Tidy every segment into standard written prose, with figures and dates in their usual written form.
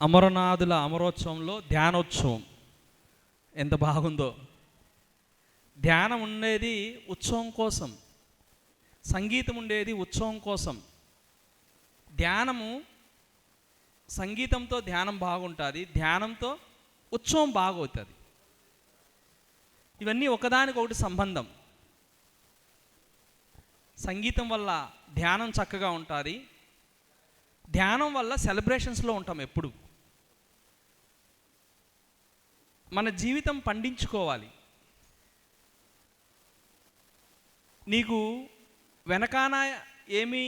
అమరనాథుల అమరోత్సవంలో ధ్యానోత్సవం ఎంత బాగుందో. ధ్యానం ఉండేది ఉత్సవం కోసం, సంగీతం ఉండేది ఉత్సవం కోసం. ధ్యానము సంగీతంతో ధ్యానం బాగుంటుంది, ధ్యానంతో ఉత్సవం బాగవుతుంది. ఇవన్నీ ఒకదానికొకటి సంబంధం. సంగీతం వల్ల ధ్యానం చక్కగా ఉంటుంది, ధ్యానం వల్ల సెలబ్రేషన్స్లో ఉంటాం. ఎప్పుడు మన జీవితం పండించుకోవాలి. నీకు వెనకాన ఏమీ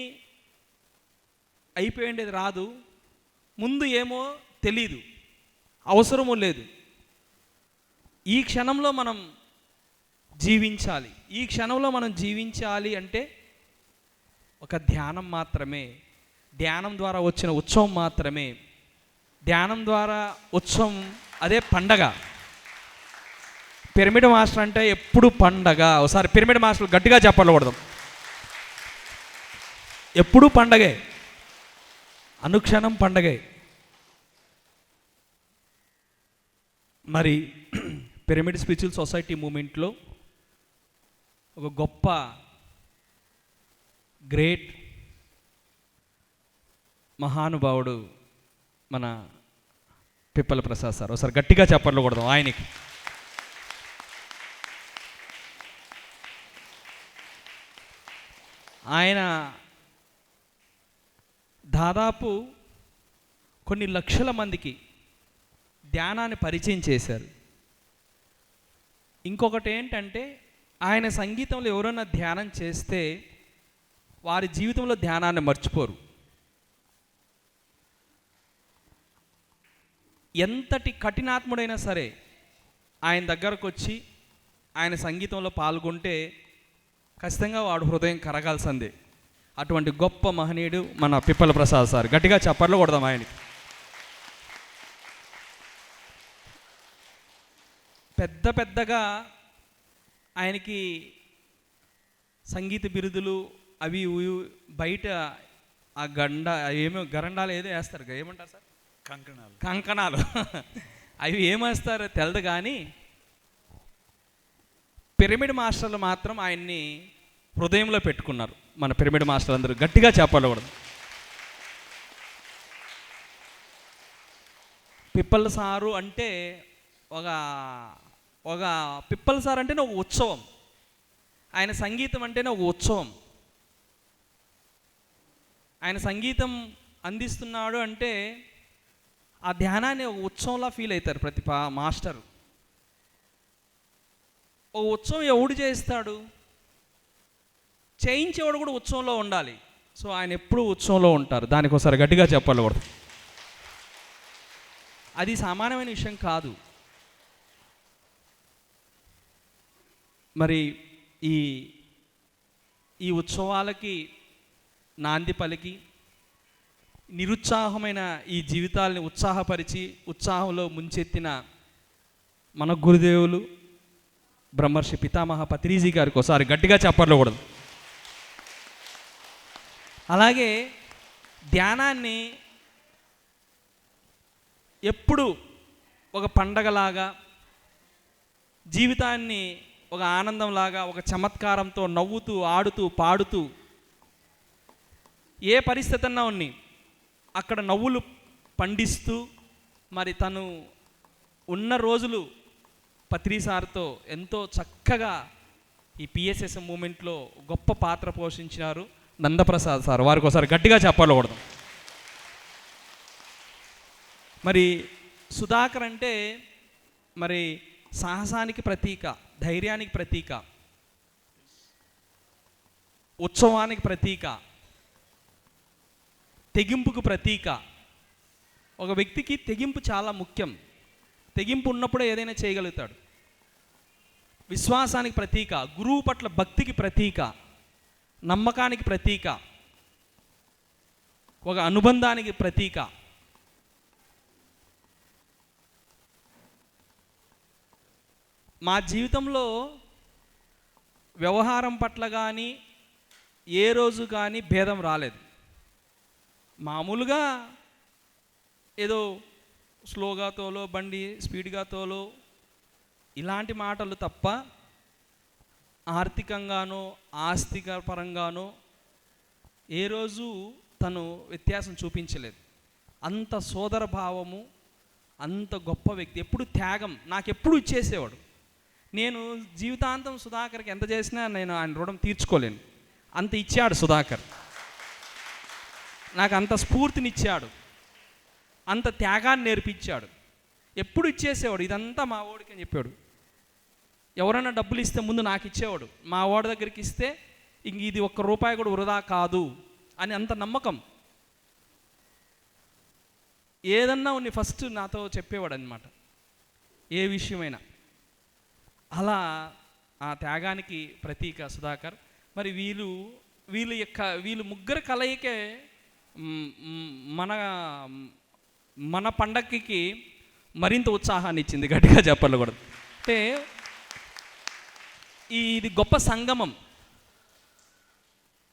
అయిపోయిండేది రాదు, ముందు ఏమో తెలీదు, అవసరము లేదు. ఈ క్షణంలో మనం జీవించాలి. ఈ క్షణంలో మనం జీవించాలి అంటే ఒక ధ్యానం మాత్రమే, ధ్యానం ద్వారా వచ్చిన ఉత్సవం మాత్రమే. ధ్యానం ద్వారా ఉత్సవం, అదే పండగ. పిరమిడ్ మాస్టర్ అంటే ఎప్పుడు పండగ. ఒకసారి పిరమిడ్ మాస్టర్ గట్టిగా చెప్పకూడదు. ఎప్పుడు పండగే, అనుక్షణం పండగే. మరి పిరమిడ్ స్పిరిచువల్ సొసైటీ మూమెంట్లో ఒక గొప్ప గ్రేట్ మహానుభావుడు మన పిప్పల ప్రసాద్ సార్. ఒకసారి గట్టిగా చెప్పకూడదు ఆయనకి. ఆయన దాదాపు కొన్ని లక్షల మందికి ధ్యానాన్ని పరిచయం చేశారు. ఇంకొకటి ఏంటంటే, ఆయన సంగీతంలో ఎవరైనా ధ్యానం చేస్తే వారి జీవితంలో ధ్యానాన్ని మర్చిపోరు. ఎంతటి కఠినాత్ముడైనా సరే ఆయన దగ్గరకు వచ్చి ఆయన సంగీతంలో పాల్గొంటే ఖచ్చితంగా వాడు హృదయం కరగాల్సిందే. అటువంటి గొప్ప మహనీయుడు మన పిప్పల ప్రసాద్ సార్. గట్టిగా చప్పట్లు కొడదాం ఆయనకి. పెద్ద పెద్దగా ఆయనకి సంగీత బిరుదులు అవి బయట ఆ ఏమో గరండాలు ఏదో వేస్తారు, ఏమంటారు సార్, కంకణాలు అవి ఏమేస్తారో తెలదు. కానీ పిరమిడ్ మాస్టర్లు మాత్రం ఆయన్ని హృదయంలో పెట్టుకున్నారు. మన పిరమిడ్ మాస్టర్లు అందరూ గట్టిగా చెప్పకూడదు. పిప్పల సారు అంటే ఒక పిప్పల సార్ అంటేనే ఒక ఉత్సవం. ఆయన సంగీతం అంటేనే ఒక ఉత్సవం. ఆయన సంగీతం అందిస్తున్నాడు అంటే ఆ ధ్యానాన్ని ఒక ఉత్సవంలా ఫీల్ అవుతారు ప్రతి మాస్టరు. ఓ ఉత్సవం ఎవడు చేస్తాడు? చేయించేవాడు కూడా ఉత్సవంలో ఉండాలి. సో ఆయన ఎప్పుడూ ఉత్సవంలో ఉంటారు. దానికి ఒకసారి గట్టిగా చెప్పకూడదు. అది సామాన్యమైన విషయం కాదు. మరి ఈ ఉత్సవాలకి నాంది పలికి నిరుత్సాహమైన ఈ జీవితాలని ఉత్సాహపరిచి ఉత్సాహంలో ముంచెత్తిన మన గురుదేవులు బ్రహ్మర్షి పితామహ పత్రిజీ గారికి ఒకసారి గట్టిగా చెప్పకూడదు. అలాగే ధ్యానాన్ని ఎప్పుడు ఒక పండగలాగా, జీవితాన్ని ఒక ఆనందంలాగా, ఒక చమత్కారంతో నవ్వుతూ ఆడుతూ పాడుతూ, ఏ పరిస్థితి అన్నా ఉన్ని అక్కడ నవ్వులు పండిస్తూ, మరి తను ఉన్న రోజులు పత్రి సార్తో ఎంతో చక్కగా ఈ పిఎస్ఎస్ మూమెంట్లో గొప్ప పాత్ర పోషించినారు నందప్రసాద్ సార్. వారికి ఒకసారి గట్టిగా చెప్పకూడదు. మరి సుధాకర్ అంటే మరి సాహసానికి ప్రతీక, ధైర్యానికి ప్రతీక, ఉత్సవానికి ప్రతీక, తెగింపుకు ప్రతీక. ఒక వ్యక్తికి తెగింపు చాలా ముఖ్యం. తెగింపు ఉన్నప్పుడే ఏదైనా చేయగలుగుతాడు. విశ్వాసానికి ప్రతీక, గురువు పట్ల భక్తికి ప్రతీక, నమ్మకానికి ప్రతీక, ఒక అనుబంధానికి ప్రతీక. మా జీవితంలో వ్యవహారం పట్ల కానీ ఏ రోజు కానీ భేదం రాలేదు. మామూలుగా ఏదో స్లోగా తోలో బండి, స్పీడ్గా తోలో, ఇలాంటి మాటలు తప్ప ఆర్థికంగానో ఆస్తిక పరంగానో ఏ రోజు తను వ్యత్యాసం చూపించలేదు. అంత సోదర భావము, అంత గొప్ప వ్యక్తి. ఎప్పుడు త్యాగం, నాకెప్పుడు ఇచ్చేసేవాడు. నేను జీవితాంతం సుధాకర్కి ఎంత చేసినా నేను ఆయన రుణం తీర్చుకోలేను. అంత ఇచ్చాడు సుధాకర్, నాకు అంత స్ఫూర్తినిచ్చాడు, అంత త్యాగాన్ని నేర్పించాడు. ఎప్పుడు ఇచ్చేసేవాడు. ఇదంతా మా ఓడికి అని చెప్పాడు. ఎవరైనా డబ్బులు ఇస్తే ముందు నాకు ఇచ్చేవాడు. మా ఓడి దగ్గరికి ఇస్తే ఇంక ఇది ₹1 కూడా వృధా కాదు అని అంత నమ్మకం. ఏదన్నా ఉన్ని ఫస్ట్ నాతో చెప్పేవాడు అనమాట, ఏ విషయమైనా. అలా ఆ త్యాగానికి ప్రతీక సుధాకర్. మరి వీళ్ళు ముగ్గురు కలయికే మన పండక్కి మరింత ఉత్సాహాన్ని ఇచ్చింది. గట్టిగా చెప్పాలి కూడా. అంటే ఇది గొప్ప సంగమం.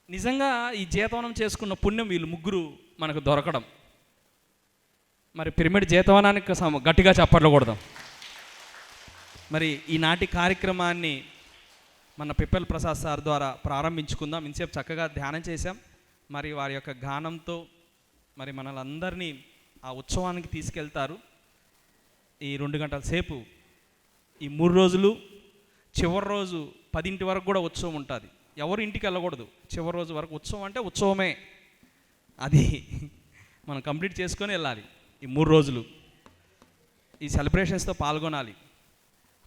నిజంగా ఈ జీతవనం చేసుకున్న పుణ్యం వీళ్ళు ముగ్గురు మనకు దొరకడం. మరి పిరమిడ్ జీతవనానికి గట్టిగా చప్పట్లు కొడదాం. మరి ఈనాటి కార్యక్రమాన్ని మన పిప్పల్ ప్రసాద్ సార్ ద్వారా ప్రారంభించుకుందాం. ఇంతసేపు చక్కగా ధ్యానం చేశాం. మరి వారి యొక్క గానంతో మరి మనలందరినీ ఆ ఉత్సవానికి తీసుకెళ్తారు. ఈ 2 గంటల సేపు, ఈ 3 రోజులు, చివరి రోజు 10 వరకు కూడా ఉత్సవం ఉంటుంది. ఎవరు ఇంటికి వెళ్ళకూడదు. చివరి రోజు వరకు ఉత్సవం అంటే ఉత్సవమే. అది మనం కంప్లీట్ చేసుకొని వెళ్ళాలి. ఈ 3 రోజులు ఈ సెలబ్రేషన్స్తో పాల్గొనాలి.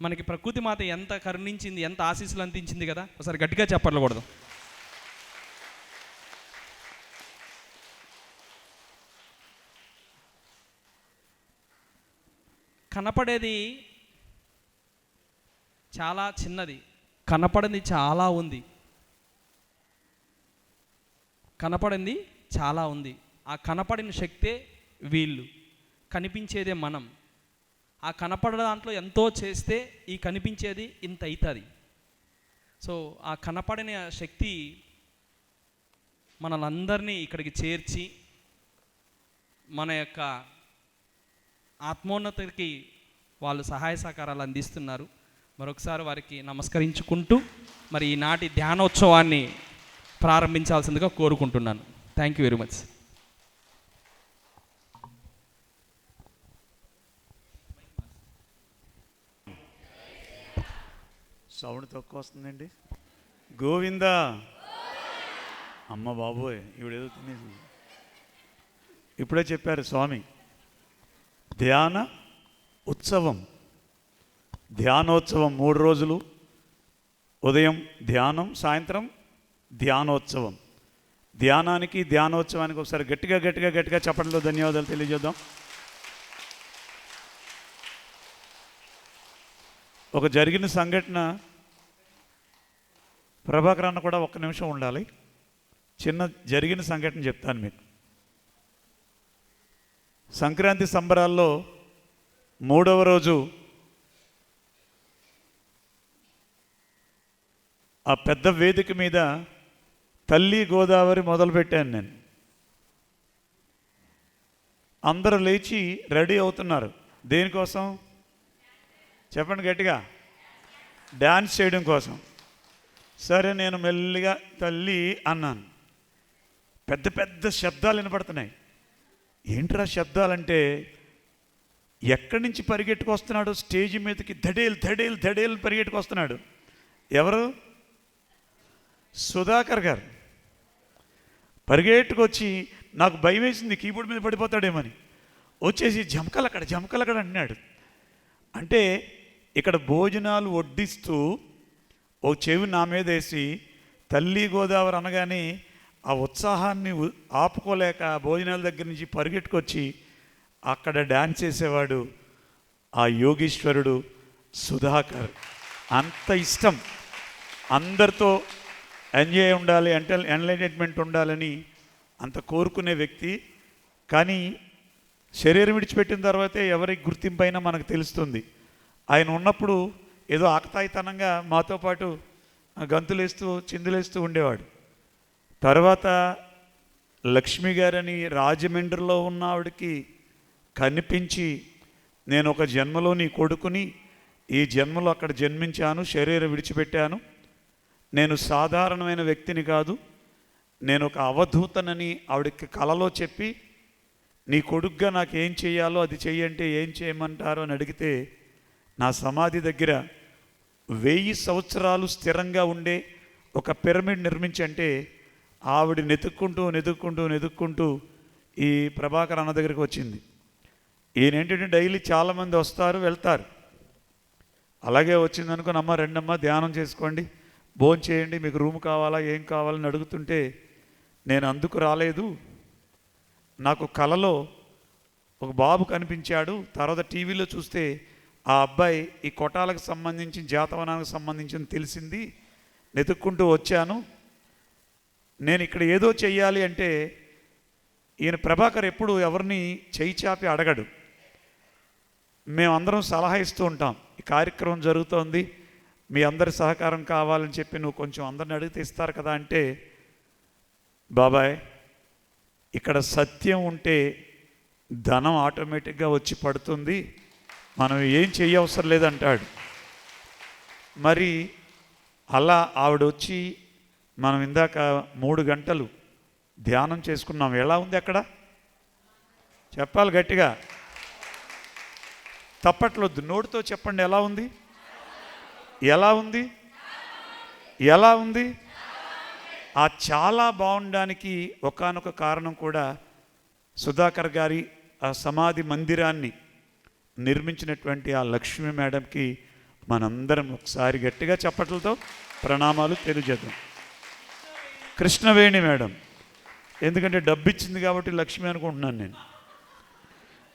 మనకి ప్రకృతి మాత ఎంత కరుణించింది, ఎంత ఆశీస్సులు అందించింది కదా. ఒకసారి గట్టిగా చెప్పకూడదు. కనపడేది చాలా చిన్నది, కనపడింది చాలా ఉంది. కనపడింది చాలా ఉంది. ఆ కనపడిన శక్తే వీళ్ళు, కనిపించేదే మనం. ఆ కనపడ దాంట్లో ఎంతో చేస్తే ఈ కనిపించేది ఇంత అవుతుంది. సో ఆ కనపడిన శక్తి మనలందరినీ ఇక్కడికి చేర్చి మన యొక్క ఆత్మోన్నతికి వాళ్ళు సహాయ సహకారాలు అందిస్తున్నారు. మరొకసారి వారికి నమస్కరించుకుంటూ మరి ఈనాటి ధ్యానోత్సవాన్ని ప్రారంభించాల్సిందిగా కోరుకుంటున్నాను. Thank you very much. Sound తక్కువ వస్తుందండి. గోవిందా. అమ్మ బాబోయ్, ఇవిడేదో తినేసి. ఇప్పుడే చెప్పారు స్వామి, ధ్యాన ఉత్సవం, ధ్యానోత్సవం 3 రోజులు. ఉదయం ధ్యానం, సాయంత్రం ధ్యానోత్సవం. ధ్యానానికి ధ్యానోత్సవానికి ఒకసారి గట్టిగా గట్టిగా గట్టిగా చెప్పడంలో ధన్యవాదాలు తెలియజేద్దాం. ఒక జరిగిన సంఘటన, ప్రభాకర్ అన్న కూడా 1 నిమిషం ఉండాలి. చిన్న జరిగిన సంఘటన చెప్తాను మీకు. సంక్రాంతి సంబరాల్లో 3వ రోజు ఆ పెద్ద వేదిక మీద తల్లి గోదావరి మొదలుపెట్టాను నేను. అందరూ లేచి రెడీ అవుతున్నారు. దేనికోసం చెప్పండి గట్టిగా? డ్యాన్స్ చేయడం కోసం. సరే, నేను మెల్లిగా తల్లి అన్నాను. పెద్ద పెద్ద శబ్దాలు వినపడుతున్నాయి. ఏంట్రా శబ్దాలంటే, ఎక్కడి నుంచి పరిగెట్టుకొస్తున్నాడు స్టేజ్ మీదకి, ధడేలు ధడేలు ధడేలు పరిగెట్టుకొస్తున్నాడు. ఎవరు? సుధాకర్ గారు. పరిగెట్టుకొచ్చి నాకు భయం వేసింది, కీబోర్డ్ మీద పడిపోతాడేమని. వచ్చేసి జమకలక్కడ అన్నాడు. అంటే ఇక్కడ భోజనాలు వడ్డిస్తూ ఓ చెవి నా మీద వేసి తల్లి గోదావరి అనగానే ఆ ఉత్సాహాన్ని ఆపుకోలేక భోజనాల దగ్గర నుంచి పరిగెట్టుకొచ్చి అక్కడ డ్యాన్స్ చేసేవాడు ఆ యోగీశ్వరుడు సుధాకర్. అంత ఇష్టం, అందరితో ఎంజాయ్ ఉండాలి, ఎంటర్టైన్మెంట్ ఉండాలని అంత కోరుకునే వ్యక్తి. కానీ శరీరం విడిచిపెట్టిన తర్వాతే ఎవరికి గుర్తింపు అయినా మనకు తెలుస్తుంది. ఆయన ఉన్నప్పుడు ఏదో ఆకతాయితనంగా మాతో పాటు గంతులేస్తూ చిందులేస్తూ ఉండేవాడు. తర్వాత లక్ష్మి గారని రాజమండ్రిలో ఉన్న ఆవిడకి కనిపించి నేను ఒక జన్మలో నీ కొడుకుని, ఈ జన్మలో అక్కడ జన్మించాను, శరీరం విడిచిపెట్టాను, నేను సాధారణమైన వ్యక్తిని కాదు, నేను ఒక అవధూతనని ఆవిడకి కలలో చెప్పి, నీ కొడుగ్గా నాకు ఏం చేయాలో అది చెయ్యంటే ఏం చేయమంటారు అని అడిగితే, నా సమాధి దగ్గర 1000 సంవత్సరాలు స్థిరంగా ఉండే ఒక పిరమిడ్ నిర్మించంటే ఆవిడ నెతుక్కుంటూ ఈ ప్రభాకర్ అన్న దగ్గరికి వచ్చింది. ఈయనేంటంటే డైలీ చాలామంది వస్తారు వెళ్తారు. అలాగే వచ్చిందనుకో, అమ్మ రెండమ్మ ధ్యానం చేసుకోండి, భోజనం చేయండి, మీకు రూమ్ కావాలా ఏం కావాలని అడుగుతుంటే, నేను అందుకు రాలేదు, నాకు కలలో ఒక బాబు కనిపించాడు, తర్వాత టీవీలో చూస్తే ఆ అబ్బాయి ఈ కొటాలకు సంబంధించి జాతవనానికి సంబంధించింది తెలిసింది, వెతుక్కుంటూ వచ్చాను, నేను ఇక్కడ ఏదో చెయ్యాలి అంటే, ఈయన ప్రభాకర్ ఎప్పుడు ఎవరిని చేయి చాపి అడగడు. మేమందరం సలహా ఇస్తూ ఉంటాం, ఈ కార్యక్రమం జరుగుతోంది, మీ అందరి సహకారం కావాలని చెప్పి నువ్వు కొంచెం అందరిని అడిగితే ఇస్తారు కదా అంటే, బాబాయ్ ఇక్కడ సత్యం ఉంటే ధనం ఆటోమేటిక్గా వచ్చి పడుతుంది, మనం ఏం చేయవసరం లేదంటాడు. మరి అలా ఆవిడ వచ్చి మనం ఇందాక 3 గంటలు ధ్యానం చేసుకున్నాం. ఎలా ఉంది అక్కడ? చెప్పాలి గట్టిగా, తప్పట్లొద్దు, నోటితో చెప్పండి. ఎలా ఉంది? ఎలా ఉంది? ఎలా ఉంది? ఆ చాలా బాగుండడానికి ఒకానొక కారణం కూడా సుధాకర్ గారి ఆ సమాధి మందిరాన్ని నిర్మించినటువంటి ఆ లక్ష్మీ మేడంకి మనందరం ఒకసారి గట్టిగా చప్పట్లతో ప్రణామాలు తెలియజేద్దాం. కృష్ణవేణి మేడం, ఎందుకంటే డబ్బు ఇచ్చింది కాబట్టి లక్ష్మి అనుకుంటున్నాను నేను.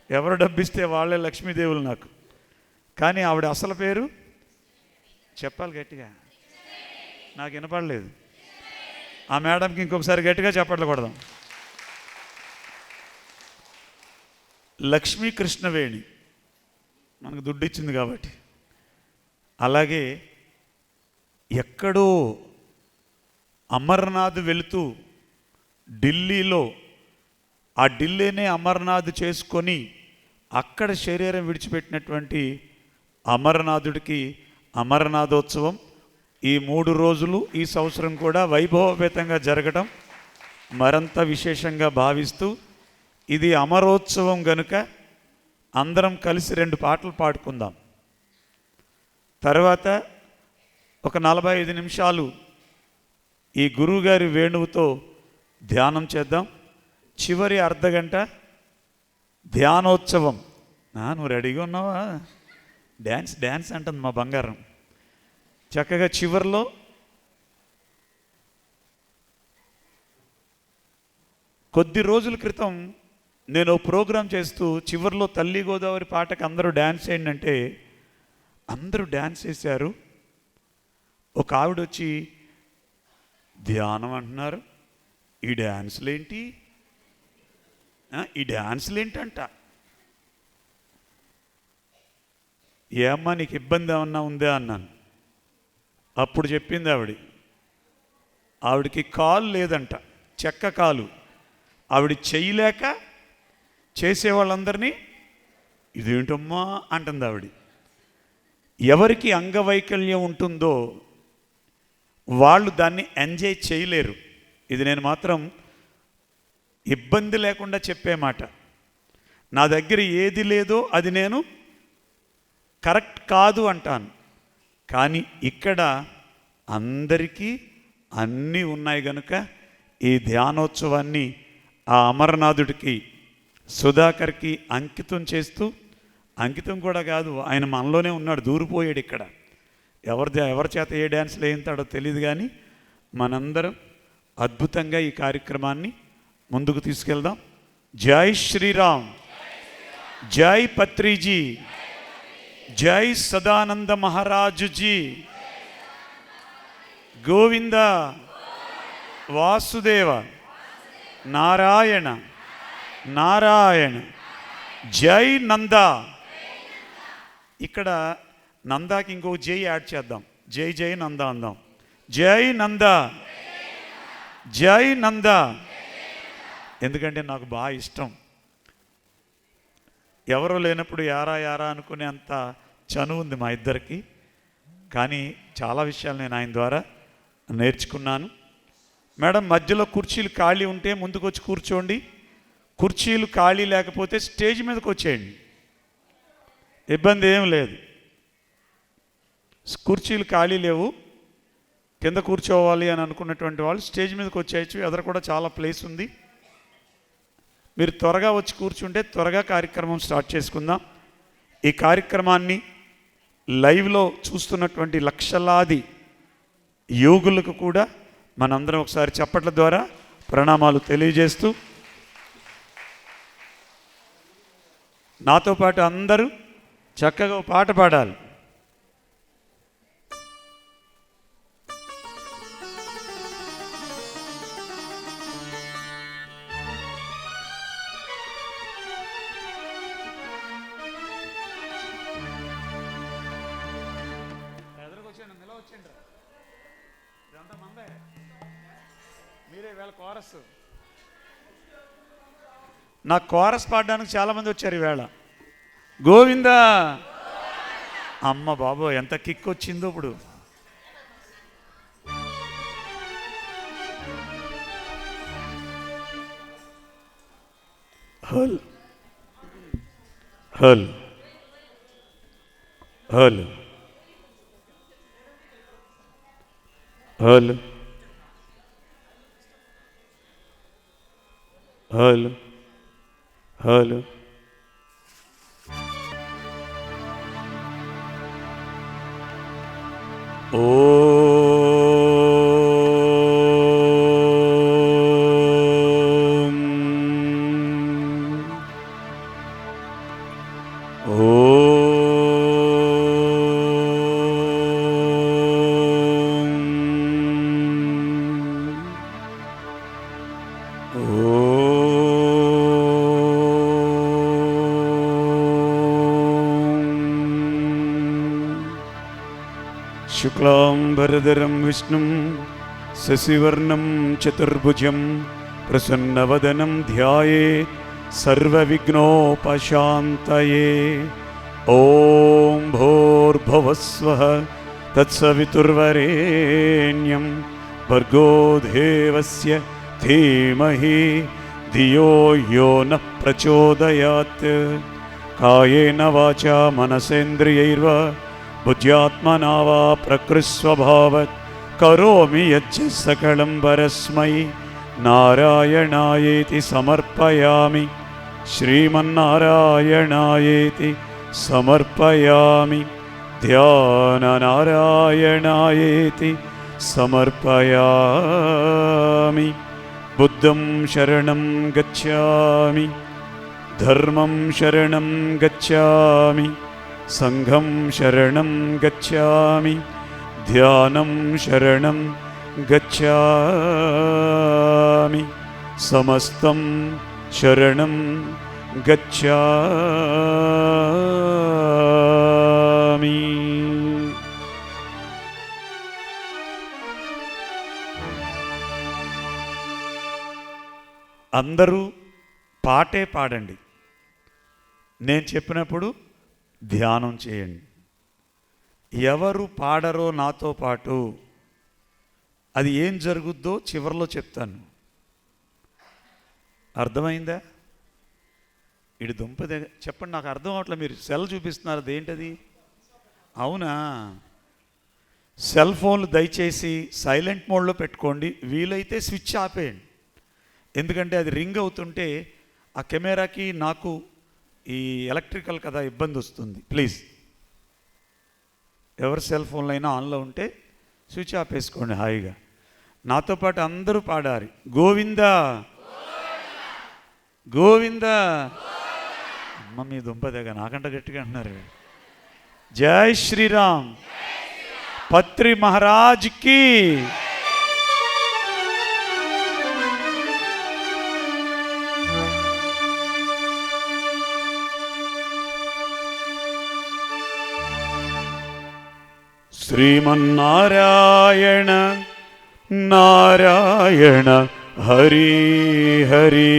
ఎవరు డబ్బిస్తే వాళ్ళే లక్ష్మీదేవులు నాకు. కానీ ఆవిడ అసలు పేరు చెప్పాలి గట్టిగా, నాకు వినపడలేదు. ఆ మేడంకి ఇంకొకసారి గట్టిగా చప్పట్లు కొడదాం. లక్ష్మీ కృష్ణవేణి మనకు దుడ్డు ఇచ్చింది కాబట్టి. అలాగే ఎక్కడో అమర్నాథ్ వెళుతూ ఢిల్లీలో ఆ ఢిల్లీనే అమర్నాథ్ చేసుకొని అక్కడ శరీరం విడిచిపెట్టినటువంటి అమరనాథుడికి అమరనాథోత్సవం ఈ 3 రోజులు ఈ సంవత్సరం కూడా వైభవపేతంగా జరగడం మరింత విశేషంగా భావిస్తూ, ఇది అమరోత్సవం గనుక అందరం కలిసి 2 పాటలు పాడుకుందాం. తర్వాత ఒక 45 నిమిషాలు ఈ గురువుగారి వేణువుతో ధ్యానం చేద్దాం. చివరి అర్ధగంట ధ్యానోత్సవం. నువ్వు రెడీగా ఉన్నావా? డ్యాన్స్ అంటుంది మా బంగారం. చక్కగా చివరిలో కొద్ది రోజుల క్రితం నేను ప్రోగ్రాం చేస్తూ చివరిలో తల్లి గోదావరి పాటకి అందరూ డ్యాన్స్ చేయండి అంటే అందరూ డ్యాన్స్ చేశారు. ఒక ఆవిడ వచ్చి ధ్యానం అంటున్నారు, ఈ డ్యాన్సులేంటి, ఈ డ్యాన్సులేంటంట. ఏమ్మా నీకు ఇబ్బంది ఏమన్నా ఉందా అన్నాను. అప్పుడు చెప్పింది ఆవిడికి కాలు లేదంట, చెక్క కాలు. ఆవిడ చేయలేక చేసేవాళ్ళందరినీ ఇదేంటమ్మా అంటుంది ఆవిడ. ఎవరికి అంగవైకల్యం ఉంటుందో వాళ్ళు దాన్ని ఎంజాయ్ చేయలేరు. ఇది నేను మాత్రం ఇబ్బంది లేకుండా చెప్పే మాట. నా దగ్గర ఏది లేదో అది నేను కరెక్ట్ కాదు అంటాను. కానీ ఇక్కడ అందరికీ అన్నీ ఉన్నాయి కనుక ఈ ధ్యానోత్సవాన్ని ఆ అమరనాథుడికి సుధాకర్కి అంకితం చేస్తూ, అంకితం కూడా కాదు, ఆయన మనలోనే ఉన్నాడు, దూరిపోయాడు. ఇక్కడ ఎవరి చేత ఏ డ్యాన్స్లో వేయింతాడో తెలియదు, కానీ మనందరం అద్భుతంగా ఈ కార్యక్రమాన్ని ముందుకు తీసుకెళ్దాం. జై శ్రీరామ్, జై పత్రిజీ, జై సదానంద మహారాజుజీ, గోవింద వాసుదేవ నారాయణ నారాయణ, జై నంద. ఇక్కడ నందాకి ఇంకో జై యాడ్ చేద్దాం, జై జై నంద అందాం. జై నంద, జై నంద. ఎందుకంటే నాకు బాగా ఇష్టం. ఎవరో లేనప్పుడు యారా యారా అనుకునే అంత చనువు ఉంది మా ఇద్దరికి. కానీ చాలా విషయాలు నేను ఆయన ద్వారా నేర్చుకున్నాను. మేడం, మధ్యలో కుర్చీలు ఖాళీ ఉంటే ముందుకు వచ్చి కూర్చోండి. కుర్చీలు ఖాళీ లేకపోతే స్టేజ్ మీదకి వచ్చేయండి, ఇబ్బంది ఏం లేదు. కుర్చీలు ఖాళీ లేవు, కింద కూర్చోవాలి అని అనుకున్నటువంటి వాళ్ళు స్టేజ్ మీదకి వచ్చేయచ్చు. ఎదురు కూడా చాలా ప్లేస్ ఉంది. మీరు త్వరగా వచ్చి కూర్చుంటే త్వరగా కార్యక్రమం స్టార్ట్ చేసుకుందాం. ఈ కార్యక్రమాన్ని లైవ్లో చూస్తున్నటువంటి లక్షలాది యోగులకు కూడా మనందరం ఒకసారి చప్పట్ల ద్వారా ప్రణామాలు తెలియజేస్తూ, నాతో పాటు అందరూ చక్కగా పాట పాడాలి. మీరే వేళ కోరస్, నా కోరస్ పాడడానికి చాలామంది వచ్చారు ఈవేళ. గోవిందా, అమ్మ బాబో ఎంత కిక్ వచ్చిందో ఇప్పుడు. హల్ హల్ హల్ హల్ హల్ హల్. ఓ శుక్లాంబరధరం విష్ణుం శశివర్ణం చతుర్భుజం ప్రసన్నవదనం ధ్యాయేత్ సర్వవిఘ్నోపశాంతయే. ఓం భూర్భువస్వః తత్సవితుర్వరేణ్యం భర్గో దేవస్య ధీమహి ధియో యో నః ప్రచోదయాత్. కాయేన వాచా మనసేంద్రియైర్వా బుద్ధ్యాత్మనా వా ప్రకృతిస్వభావాత్ కరోమి యచ్చ సకలం పరస్మై నారాయణాయేతి సమర్పయామి. శ్రీమన్నారాయణాయేతి సమర్పయామి. ధ్యాననారాయణాయేతి సమర్పయామి. బుద్ధం శరణం గచ్ఛామి, ధర్మం శరణం గచ్ఛామి, సంఘం శరణం గచ్ఛామి, ధ్యానం శరణం గచ్ఛామి, సమస్తం శరణం గచ్ఛామి. అందరూ పాటే పాడండి. నేను చెప్పినప్పుడు ధ్యానం చేయండి. ఎవరు పాడరో నాతో పాటు అది ఏం జరుగుద్దో చివరిలో చెప్తాను. అర్థమైందా? ఇటు దుంపదే చెప్పండి, నాకు అర్థం అవట్లేదు. మీరు సెల్ చూపిస్తున్నారు, అదేంటది? అవునా? సెల్ ఫోన్లు దయచేసి సైలెంట్ మోడ్లో పెట్టుకోండి, వీలైతే స్విచ్ ఆపేయండి. ఎందుకంటే అది రింగ్ అవుతుంటే ఆ కెమెరాకి నాకు ఈ ఎలక్ట్రికల్ కదా ఇబ్బంది వస్తుంది. ప్లీజ్ ఎవరి సెల్ ఫోన్లు అయినా ఆన్లో ఉంటే స్విచ్ ఆఫ్ వేసుకోండి హాయిగా. నాతో పాటు అందరూ పాడారు. గోవిందా గోవిందా. అమ్మ మీ దుంపదేగా నాకంట గట్టిగా అంటున్నారు. జై శ్రీరామ్. పత్రి మహారాజ్కి. శ్రీమన్నారాయణ నారాయణ హరి హరి.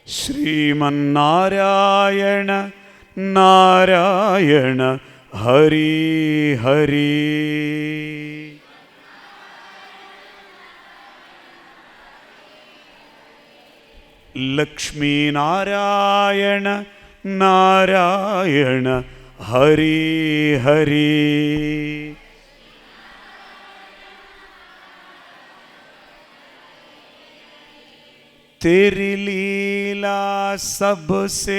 శ్రీమన్నారాయణ నారాయణ హరి హరి. లక్ష్మీనారాయణ నారాయణ హరి హరి. तेरी लीला सबसे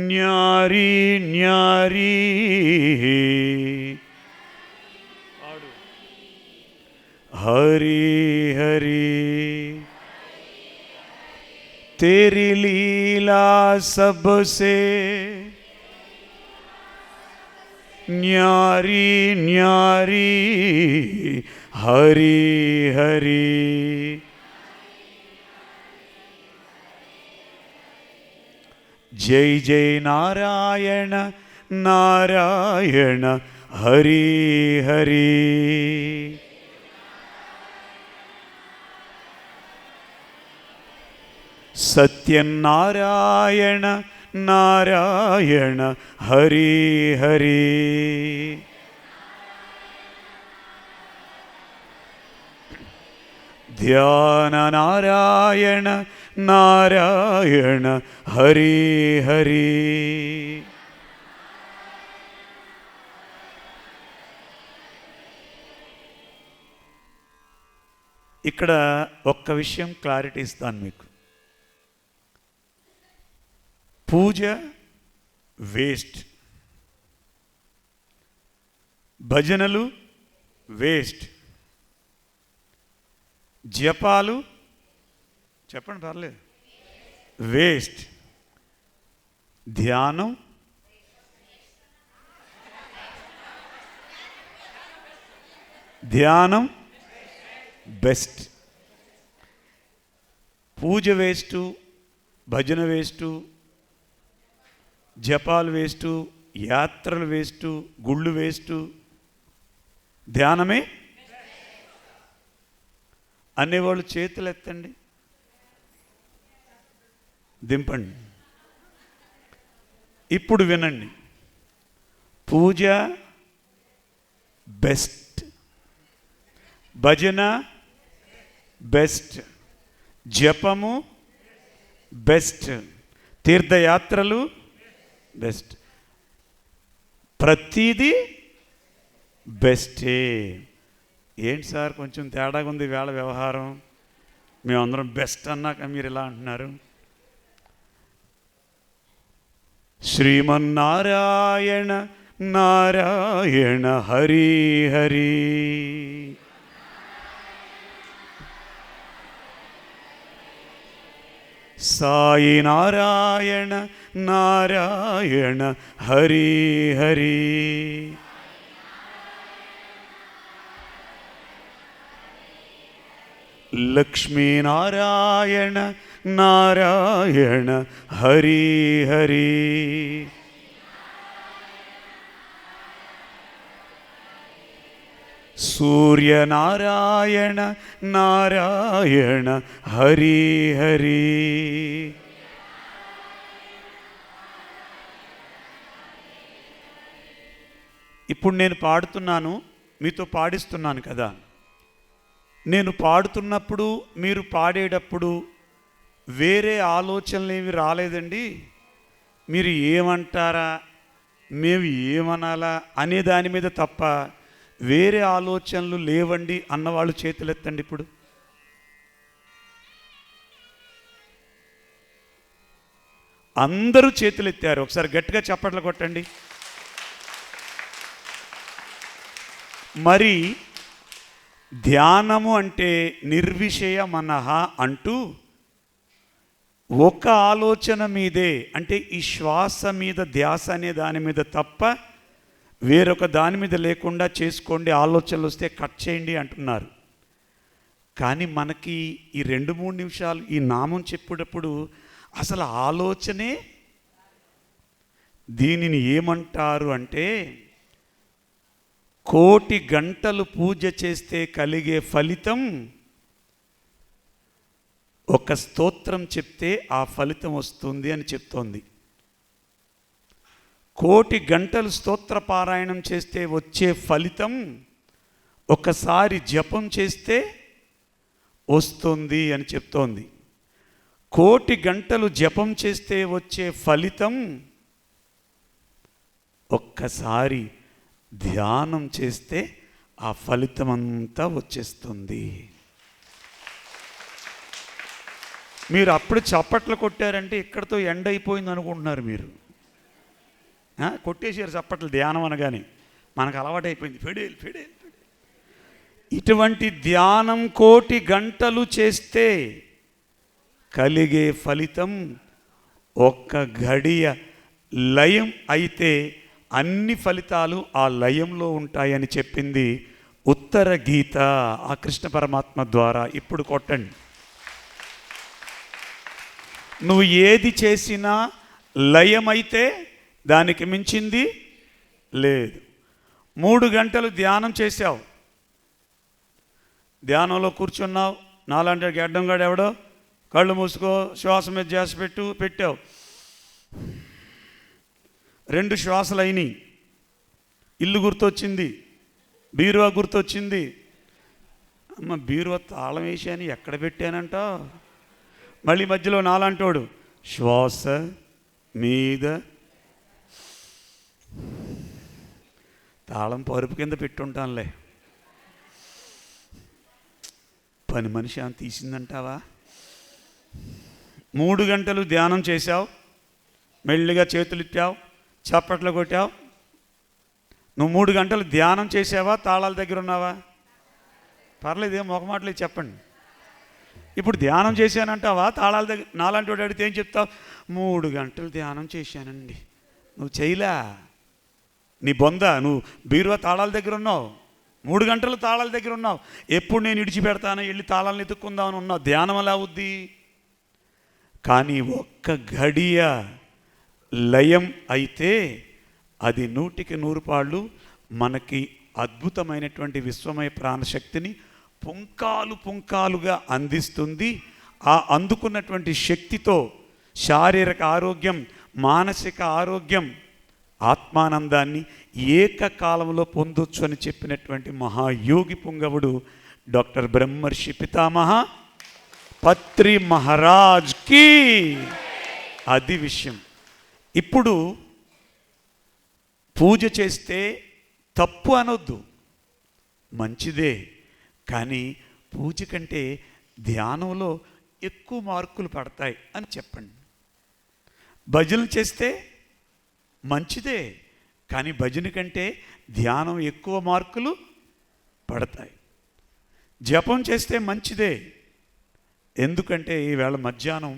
न्यारी न्यारी, हरि हरि. तेरी लीला सबसे न्यारी न्यारी, हरि हरि. जय जय नारायण नारायण हरि हरि. सत्यनारायण नारायण हरि हरि. ध्यान नारायण नारायण हरि हरि. ఇక్కడ ఒక్క విషయం క్లారిటీ ఇస్తాను మీకు. పూజ వేస్ట్, భజనలు వేస్ట్, జపాలు చెప్పండి పర్లేదు వేస్ట్, ధ్యానం ధ్యానం బెస్ట్. పూజ వేస్టు, భజన వేస్టు, జపాలు వేస్టు, యాత్రలు వేస్టు, గుళ్ళు వేస్టు, ధ్యానమే అనేవాళ్ళు చేతులు ఎత్తండి, దింపండి. ఇప్పుడు వినండి. పూజ బెస్ట్, భజన బెస్ట్, జపము బెస్ట్, తీర్థయాత్రలు బెస్ట్, ప్రతిదీ బెస్టే. ఏంటి సార్ కొంచెం తేడాగా ఉంది వేళ వ్యవహారం, మేమందరం బెస్ట్ అన్నాక మీరు ఇలా అంటున్నారు. శ్రీమన్నారాయణ నారాయణ హరి హరి. సాయి నారాయణ నారాయణ హరి హరి. లక్ష్మీనారాయణ నారాయణ హరి హరి. సూర్యనారాయణ నారాయణ హరి హరి. ఇప్పుడు నేను పాడుతున్నాను, మీతో పాడిస్తున్నాను కదా. నేను పాడుతున్నప్పుడు మీరు పాడేటప్పుడు వేరే ఆలోచనలు ఏమి రాలేదండి. మీరు ఏమంటారా, మేము ఏమనాలా అనే దాని మీద తప్ప వేరే ఆలోచనలు లేవండి అన్నవాళ్ళు చేతులెత్తండి. ఇప్పుడు అందరూ చేతులెత్తారు, ఒకసారి గట్టిగా చప్పట్లు కొట్టండి. మరి ధ్యానము అంటే నిర్విషయ మనః అంటూ ఒక ఆలోచన మీదే, అంటే ఈ శ్వాస మీద ధ్యాస అనే దాని మీద తప్ప వేరొక దాని మీద లేకుండా చేసుకోండి, ఆలోచనలు వస్తే కట్ చేయండి అంటున్నారు. కానీ మనకి ఈ 2-3 నిమిషాలు ఈ నామం చెప్పేటప్పుడు అసలు ఆలోచనే, దీనిని ఏమంటారు అంటే కోటి గంటలు పూజ చేస్తే కలిగే ఫలితం ఒక స్తోత్రం చెప్తే ఆ ఫలితం వస్తుంది అని చెప్తోంది. కోటి గంటలు స్తోత్ర పారాయణం చేస్తే వచ్చే ఫలితం ఒకసారి జపం చేస్తే వస్తుంది అని చెప్తోంది. కోటి గంటలు జపం చేస్తే వచ్చే ఫలితం ఒక్కసారి ధ్యానం చేస్తే ఆ ఫలితం అంతా వచ్చేస్తుంది. మీరు అప్పుడు చప్పట్లు కొట్టారంటే ఇక్కడతో ఎండ్ అయిపోయింది అనుకుంటున్నారు మీరు. కొట్టేసారు చప్పట్లు ధ్యానం అనగానే. మనకు అలవాటైపోయింది ఫెడేల్ ఫెడేల్ ఫెడేల్. ఇటువంటి ధ్యానం కోటి గంటలు చేస్తే కలిగే ఫలితం ఒక్క ఘడియ లయం అయితే అన్ని ఫలితాలు ఆ లయంలో ఉంటాయని చెప్పింది ఉత్తర గీత ఆ కృష్ణ పరమాత్మ ద్వారా. ఇప్పుడు కొట్టండి. నువ్వు ఏది చేసినా లయమైతే దానికి మించింది లేదు. 3 గంటలు ధ్యానం చేసావు, ధ్యానంలో కూర్చున్నావు, నాలంటే గడ్డంగాడు ఎవడో కళ్ళు మూసుకో శ్వాస మీద ధ్యాస పెట్టావు. 2 శ్వాసలు అయినాయి. ఇల్లు గుర్తొచ్చింది, బీరువా గుర్తొచ్చింది. అమ్మ బీరువా తాళం వేసాను ఎక్కడ పెట్టానంట. మళ్ళీ మధ్యలో నాలంటోడు శ్వాస మీద తాళం పరుపు కింద పెట్టుంటానులే. పని మనిషి అని తీసిందంటావా? 3 గంటలు ధ్యానం చేశావు, మెల్లిగా చేతులు ఇచ్చావు, చప్పట్లు కొట్టావు. నువ్వు 3 గంటలు ధ్యానం చేసావా, తాళాల దగ్గర ఉన్నావా? పర్లేదు, ఏం మొహమాటలేదు చెప్పండి. ఇప్పుడు ధ్యానం చేశానంటావా, తాళాల దగ్గర? నాలాంటి వాడు అడిగితే ఏం చెప్తావు? 3 గంటలు ధ్యానం చేశానండి. నువ్వు చేయలా, నీ బొంద. నువ్వు బీరువా తాళాల దగ్గర ఉన్నావు, 3 గంటలు తాళాల దగ్గర ఉన్నావు. ఎప్పుడు నేను విడిచిపెడతాను, వెళ్ళి తాళాలను ఎత్తుక్కుందామని ఉన్నావు. ధ్యానం ఎలా అవుద్ది? కానీ ఒక్క ఘడియ లయం అయితే అది 100కి 100 పాళ్ళు మనకి అద్భుతమైనటువంటి విశ్వమయ ప్రాణశక్తిని పుంకాలు పుంకాలుగా అందిస్తుంది. ఆ అందుకున్నటువంటి శక్తితో శారీరక ఆరోగ్యం, మానసిక ఆరోగ్యం, ఆత్మానందాన్ని ఏకకాలంలో పొందొచ్చు అని చెప్పినటువంటి మహాయోగి పుంగవుడు డాక్టర్ బ్రహ్మర్షి పితామహ పత్రి మహారాజ్కి. అది విషయం. ఇప్పుడు పూజ చేస్తే తప్పు అనొద్దు, మంచిదే. కానీ పూజ కంటే ధ్యానంలో ఎక్కువ మార్కులు పడతాయి అని చెప్పండి. భజనలు చేస్తే మంచిదే, కానీ భజన కంటే ధ్యానం ఎక్కువ మార్కులు పడతాయి. జపం చేస్తే మంచిదే, ఎందుకంటే ఈవేళ మధ్యాహ్నం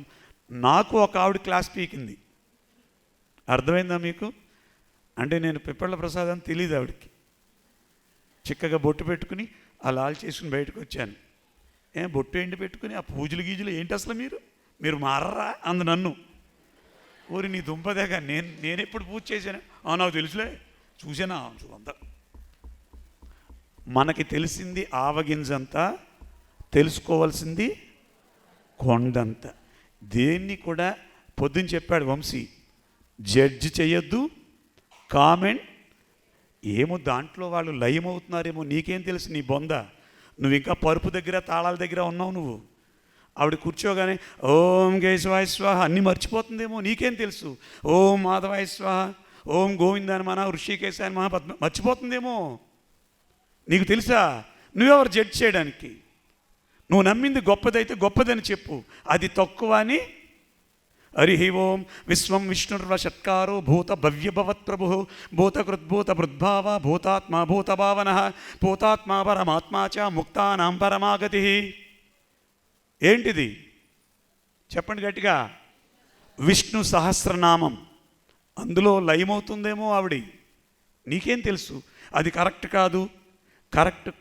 నాకు ఒక ఆవిడ క్లాస్ పీకింది. అర్థమైందా మీకు? అంటే నేను పిప్పళ్ళ ప్రసాద్ అని తెలియదు ఆవిడకి. చిక్కగా బొట్టు పెట్టుకుని ఆ లాల్ చేసుకుని బయటకు వచ్చాను. బొట్టు ఏంటి పెట్టుకుని ఆ పూజలు గీజులు ఏంటి అసలు మీరు మారరా అందు నన్ను. ఊరి నీ దుంపదేగా నేను ఎప్పుడు పూజ చేశాను? నాకు తెలుసులే, చూసానా అంతా. మనకి తెలిసింది ఆవగింజంతా, తెలుసుకోవాల్సింది కొండంత. దేన్ని కూడా పొద్దున్న చెప్పాడు వంశీ, జడ్జి చేయొద్దు, కామెంట్. ఏమో దాంట్లో వాళ్ళు లయమవుతున్నారేమో, నీకేం తెలుసు? నీ బొంద. నువ్వు ఇంకా పరుపు దగ్గర తాళాల దగ్గర ఉన్నావు. నువ్వు ఆవిడ కూర్చోగానే ఓం కేశవాయ స్వాహ అన్నీ మర్చిపోతుందేమో, నీకేం తెలుసు? ఓం మాధవాయ స్వాహ, ఓం గోవిందాని మన ఋషికేశాని మహా పద్మ మర్చిపోతుందేమో. నీకు తెలుసా? నువ్వెవరు జడ్జ్ చేయడానికి? నువ్వు నమ్మింది గొప్పదైతే గొప్పదని చెప్పు, అది తక్కువ అని. హరి ఓం విశ్వం విష్ణుర్వ షట్కారో భూత భవ్యభవత్ ప్రభు భూతకృద్భూత భృద్భావ భూతాత్మ భూతభావన భూతాత్మ పరమాత్మా చ ముక్తానాం పరమాగతి. ఏంటిది చెప్పండి గట్టిగా. విష్ణు సహస్రనామం. అందులో లయమవుతుందేమో ఆవిడ. నీకేం తెలుసు? అది కరెక్ట్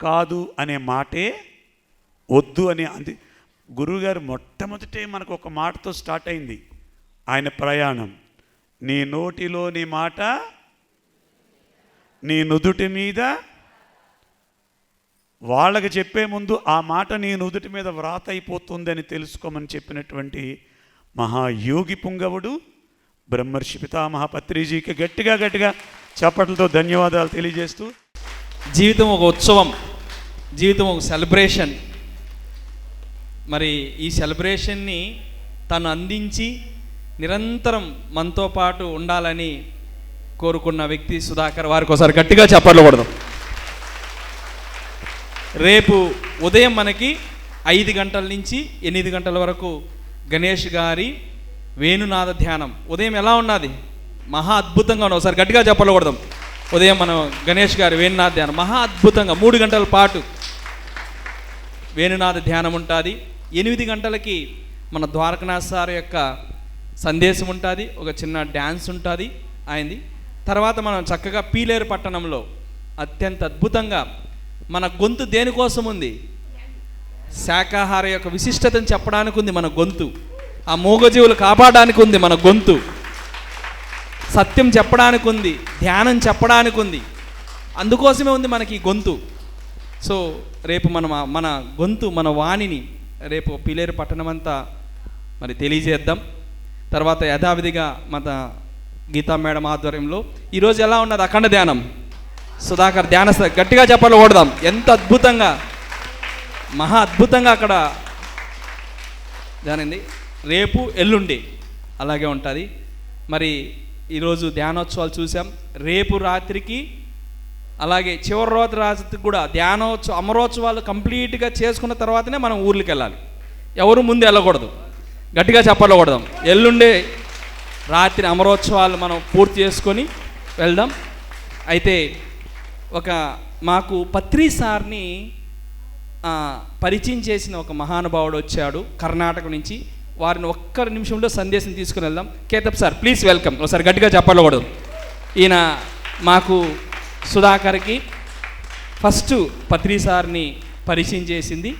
కాదు అనే మాటే వద్దు అని అంది గురువుగారు. మొట్టమొదటే మనకు ఒక మాటతో స్టార్ట్ అయింది ఆయన ప్రయాణం. నీ నోటిలోని మాట నీ నుదుటి మీద వాళ్ళకి చెప్పే ముందు ఆ మాట నీ నుదుటి మీద వ్రాత అయిపోతుందని తెలుసుకోమని చెప్పినటువంటి మహాయోగి పుంగవుడు బ్రహ్మర్షి పితామహ పత్రిజీకి గట్టిగా చప్పట్లతో ధన్యవాదాలు తెలియజేస్తూ, జీవితం ఒక ఉత్సవం, జీవితం ఒక సెలబ్రేషన్. మరి ఈ సెలబ్రేషన్ని తను అందించి నిరంతరం మనతో పాటు ఉండాలని కోరుకున్న వ్యక్తి సుధాకర్. వారికి ఒకసారి గట్టిగా చప్పట్లు కొడదాం. రేపు ఉదయం మనకి 5 గంటల నుంచి 8 గంటల వరకు గణేష్ గారి వేణునాద ధ్యానం. ఉదయం ఎలా ఉన్నది? మహా అద్భుతంగా ఉన్నది. ఒకసారి గట్టిగా చప్పట్లు కొడదాం. ఉదయం మనం గణేష్ గారి వేణునాథ ధ్యానం మహా అద్భుతంగా 3 గంటల పాటు వేణునాథ ధ్యానం ఉంటుంది. 8 గంటలకి మన ద్వారకనాథ్ సార్ యొక్క సందేశం ఉంటుంది, ఒక చిన్న డ్యాన్స్ ఉంటుంది ఆయనది. తర్వాత మనం చక్కగా పీలేరు పట్టణంలో అత్యంత అద్భుతంగా మన గొంతు దేనికోసం ఉంది? శాకాహార యొక్క విశిష్టతను చెప్పడానికి ఉంది మన గొంతు. ఆ మూగజీవులు కాపాడడానికి ఉంది మన గొంతు. సత్యం చెప్పడానికి ఉంది, ధ్యానం చెప్పడానికి ఉంది. అందుకోసమే ఉంది మనకి ఈ గొంతు. సో రేపు మన గొంతు, మన వాణిని రేపు పీలేరు పట్టణం అంతా మరి తెలియజేద్దాం. తర్వాత యథావిధిగా మన గీతా మేడం ఆధ్వర్యంలో ఈరోజు ఎలా ఉన్నది అఖండ ధ్యానం? సుధాకర్ ధ్యాన గట్టిగా చెప్పాలి కొడదాం. ఎంత అద్భుతంగా, మహా అద్భుతంగా అక్కడ ధ్యానండి. రేపు ఎల్లుండి అలాగే ఉంటుంది. మరి ఈరోజు ధ్యానోత్సవాలు చూసాం. రేపు రాత్రికి అలాగే చివరి రోజు రాత్రికి కూడా అమరోత్సవాలు కంప్లీట్గా చేసుకున్న తర్వాతనే మనం ఊర్లకు వెళ్ళాలి. ఎవరు ముందు వెళ్ళకూడదు. గట్టిగా చెప్పకూడదాం. ఎల్లుండే రాత్రి అమరోత్సవాలు మనం పూర్తి చేసుకొని వెళ్దాం. అయితే మాకు పత్రి సార్ని పరిచయం చేసిన ఒక మహానుభావుడు వచ్చాడు కర్ణాటక నుంచి. వారిని ఒక్క నిమిషంలో సందేశం తీసుకుని వెళ్దాం. కేతప్ సార్ ప్లీజ్ వెల్కమ్. ఒకసారి గట్టిగా చెప్పకూడదు. ఈయన మాకు సుధాకర్కి ఫస్ట్ పత్రి సార్ని పరిచయం చేసింది.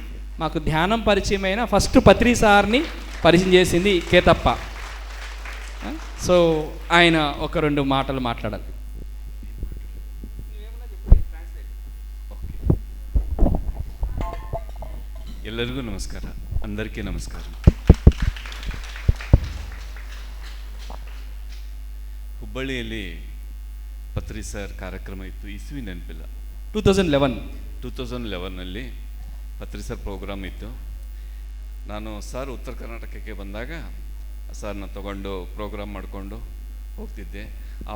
మాకు ధ్యానం పరిచయం అయిన ఫస్ట్ పత్రి సార్ని పరిచయం చేసింది కేతప్ప. సో ఆయన ఒక 2 మాటలు మాట్లాడాలి. ಎಲ್ಲರಿಗೂ ನಮಸ್ಕಾರ. అందరికీ నమస్కారం. ಹುಬ್ಬಳ್ಳಿಯಲ್ಲಿ ಪತ್ರಿ ಸರ್ ಕಾರ್ಯಕ್ರಮ ಇತ್ತು. ಇಸ್ವಿ ನೆನಪಿಲ್ಲ. 2011ನಲ್ಲಿ ಪತ್ರಿ ಸರ್ ಪ್ರೋಗ್ರಾಮ್ ಇತ್ತು. ನಾನು ಸರ್ ಉತ್ತರ ಕರ್ನಾಟಕಕ್ಕೆ ಬಂದಾಗ ಸರ್ನ ತಗೊಂಡು ಪ್ರೋಗ್ರಾಮ್ ಮಾಡಿಕೊಂಡು ಹೋಗ್ತಿದ್ದೆ.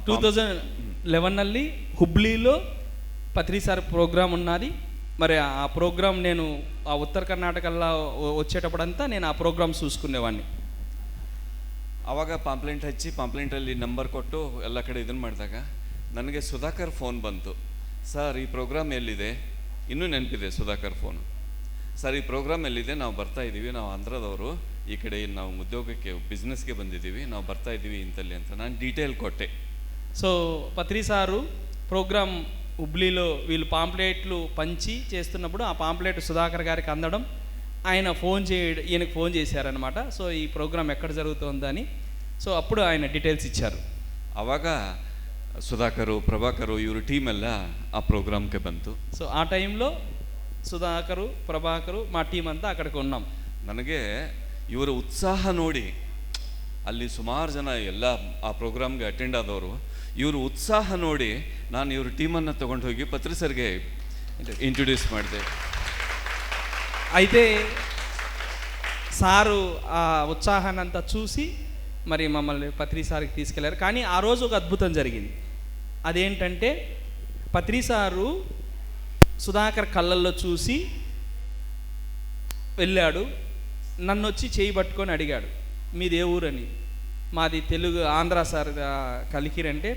2011ನಲ್ಲಿ హుబ్లీలో పత్రి సార్ ప్రోగ్రామ్ ఉన్నది. మరి ఆ ప్రోగ్రామ్ నేను ఆ ఉత్తర కర్ణాటకల్లో వచ్చేటప్పుడంతా నేను ಆ ಪ್ರೋಗ್ರಾಮ್ చూసుకునేవాడిని. ಆವಾಗ ಪಾಂಪ್ಲೆಂಟ್ ಹಚ್ಚಿ ಪಾಂಪ್ಲೆಂಟಲ್ಲಿ ನಂಬರ್ ಕೊಟ್ಟು ಎಲ್ಲ ಕಡೆ ಇದನ್ನು ಮಾಡಿದಾಗ ನನಗೆ ಸುಧಾಕರ್ ಫೋನ್ ಬಂತು. ಸರ್ ಈ ಪ್ರೋಗ್ರಾಮ್ ಎಲ್ಲಿದೆ? ಇನ್ನೂ ನೆನಪಿದೆ ಸುಧಾಕರ್ ಫೋನು. ಸರ್ ಈ ಪ್ರೋಗ್ರಾಮ್ ಎಲ್ಲಿದೆ? ನಾವು ಬರ್ತಾ ಇದ್ದೀವಿ, ನಾವು ಆಂಧ್ರದವರು, ಈ ಕಡೆ ನಾವು ಉದ್ಯೋಗಕ್ಕೆ ಬಿಸ್ನೆಸ್ಗೆ ಬಂದಿದ್ದೀವಿ, ನಾವು ಬರ್ತಾ ಇದ್ದೀವಿ ಇಂತಲ್ಲಿ ಅಂತ ನಾನು ಡೀಟೇಲ್ ಕೊಟ್ಟೆ. సో పత్రి సారు ప్రోగ్రామ్ హుబ్లీలో వీళ్ళు పాంప్లెట్లు పంచి చేస్తున్నప్పుడు ఆ పాంప్లెట్ సుధాకర్ గారికి అందడం, ఆయన ఈయనకు ఫోన్ చేశారనమాట. సో ఈ ప్రోగ్రామ్ ఎక్కడ జరుగుతుందని. సో అప్పుడు ఆయన డీటెయిల్స్ ఇచ్చారు. ಆವಾಗ ಸುಧಾಕರು, ಪ್ರಭಾಕರು ಇವರು ಟೀಮ್ ಎಲ್ಲ ಆ ಪ್ರೋಗ್ರಾಮ್ಗೆ ಬಂತು. సో ఆ టైంలో సుధాకరు, ప్రభాకరు, మా టీం అంతా అక్కడికి ఉన్నాం. ನನಗೆ ಇವರ ಉತ್ಸಾಹ ನೋಡಿ, ಅಲ್ಲಿ ಸುಮಾರು ಜನ ಎಲ್ಲ ಆ ಪ್ರೋಗ್ರಾಮ್ಗೆ ಅಟೆಂಡ್ ಆದವರು, ಇವರು ಉತ್ಸಾಹ ನೋಡಿ ನಾನು ಇವ್ರ ಟೀಮನ್ನು ತಗೊಂಡು ಹೋಗಿ ಪತ್ರಿ ಸರ್ಗೆ ಇಂಟ್ರೊಡ್ಯೂಸ್ ಮಾಡಿದೆ. అయితే సారు ఆ ఉత్సాహాన్ని అంతా చూసి మరి మమ్మల్ని పత్రి సార్కి తీసుకెళ్లారు. కానీ ఆ రోజు ఒక అద్భుతం జరిగింది. అదేంటంటే పత్రి సారు సుధాకర్ కళ్ళల్లో చూసి వెళ్ళాడు. నన్ను వచ్చి చేయి పట్టుకొని అడిగాడు, మీది ఏ ఊరని. మాది తెలుగు, ఆంధ్ర సార్ కలికిరంటే,